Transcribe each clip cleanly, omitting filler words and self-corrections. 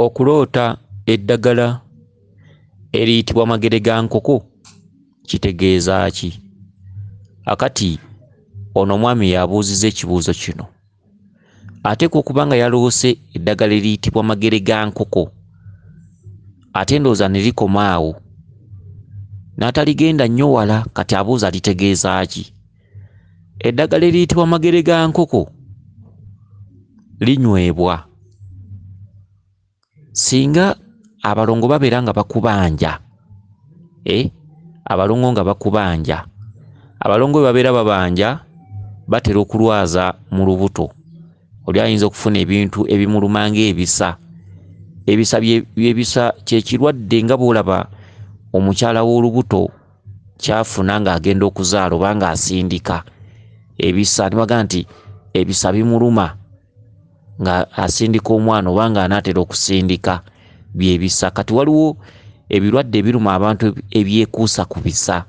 Okuloota eddagala eriyitibwa magere ga nkoko kitegeeza ki? Akati ono omwami yabuuzizza ekibuuzo kino, ate okuba nga yaloose eddagala eriyitibwa magere ga nkoko ate ndowooza ne likoma awo n'ataligenda nnyo wala, kati abuuza litegeeza ki? Eddagala eriyitibwa magere ga nkoko linywebwa singa abalongo babeera nga bakubanja, abalongo nga bakubanja, abalongo bwe babeera babanja batera okulwaza mu lubuto. Oli ayinza okufuna ebintu ebimuluma ng'ebisa. Ebisa kye kirwadde nga bw'olaba omukyala w'olubuto kyafuna ng'agenda okuzaala oba ng'asindika. Ebisa nibaga nti ebisa bimuluma nga asindika omwana oba nga anaatera okusindika, byebisa. Kati waliwo ebirwadde ebiruma abantu ebyekuusa ku bisa,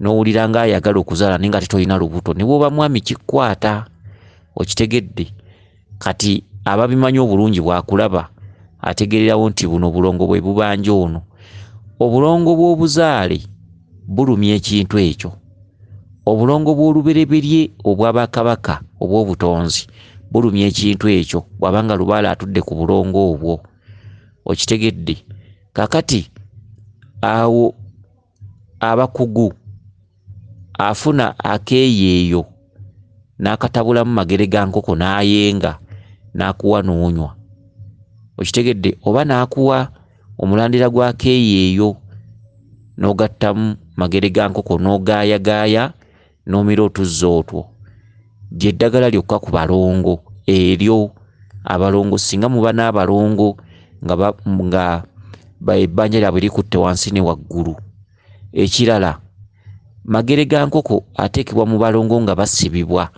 n'owulira nga ayagala okuzaala naye nga tetolina lubuto, ne bw'oba mwami kikwata, okitegedde. Kati ababimanyi obulungi bwakulaba ategeererawo nti buno obulongo bwe bubanja ono. Obulongo bw'obuzaale bulumya ekintu ekyo. Obulongo bw'olubereberye obw'Abakabaka obw'obutonzi bulumya ekintu ekyo bw'abanga lubaala atudde ku bulongo obwo, okitegedde. Kakati awo abakugu afuna akeeyeeyo n'akatabulamu magere ga nkoko n'ayenga n'akuwa n'onywa, okitegedde. Oba n'akuwa omulandira gw'akeeyeeyo n'ogattamu magere ga nkoko n'ogaayagaaya n'omira otuzzi otwo. Lye ddagala lyokka ku balongo eryo. Abalongo singa muba n'abalongo nga ebbanja lyabwe likutte wansi ne waggulu. Ekirala, magere ga nkoko ateekebwa mu balongo nga basibibwa.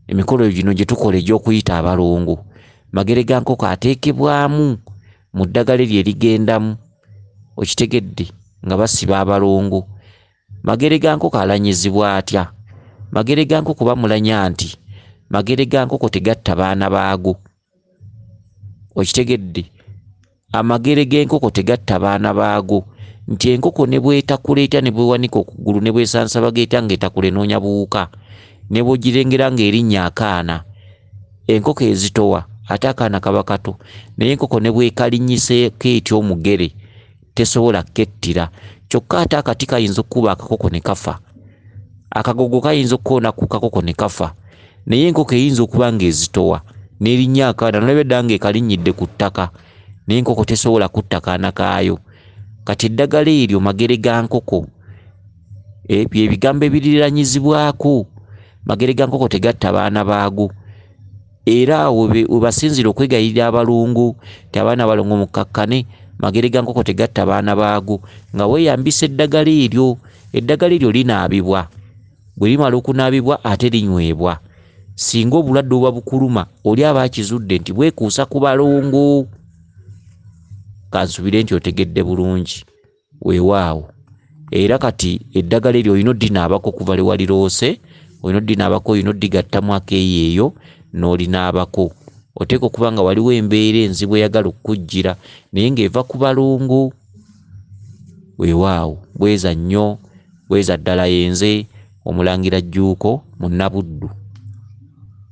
Emikolo gino gye tukola egy'okuyita abalongo, magere ga nkoko ateekebwamu mu ddagala eryo erigendamu, okitegedde, nga basiba abalongo. Magere ga nkoko alanyizibwa atya? Magere ga nkoko bamulanya nti magere ga nkoko tegatta baana baago, okitegedde. Amagere g'enkoko tegatta baana baago, nti enkoko ne bw'etakuleeta ne bwewanika okugulu ne bw'esansa bageeta ng'etakula enoonya buwuka, ne bw'ogirengera ng'erinnya akaana, enkoko ezitowa ate akaana kaba kato, naye enkoko ne bw'ekalinyiseeko etyo omugere tesobola kettira. Kyokka ate akati kayinza okukuba akakoko ne kafa, akagogo kayinza okukoona ku kakoko ne kafa, naye enkoko eyinza okuba ng'ezitowa n'erinnya akaana nolaba edda ng'ekalinyidde ku ttaka, naye enkoko tesobola kutta kaana kaayo. Kati eddagala eryo magere ga nkoko bye bigambo ebiriranyizibwako. Magere ga nkoko tegatta baana baago. Era awo we basinzira okwegayirira abalongo ti abaana balongo mukkakkane, magere ga nkoko tegatta baana baago, nga weeyambisa eddagala eryo. Eddagala eryo linaabibwa, bwe limala okunaabibwa ate linywebwa. Singa obulwadde oba bukuluma oli aba akizudde nti bwekuusa ku balongo. Kansubire nti otegedde bulungi weewaawo. Era kati eddagala eryo olina oddinaabako okuva lwe waliroose, olina oddinaabako, olina oddigattamu akeeyeeyo n'olinaabako. Oteeka okuba nga waliwo embeera enzibu eyagala okukujjira naye ng'eva ku balongo. Weewaawo, bweza nnyo, bweza ddala yenze Omulangira Jjuuko mu Nnabuddu.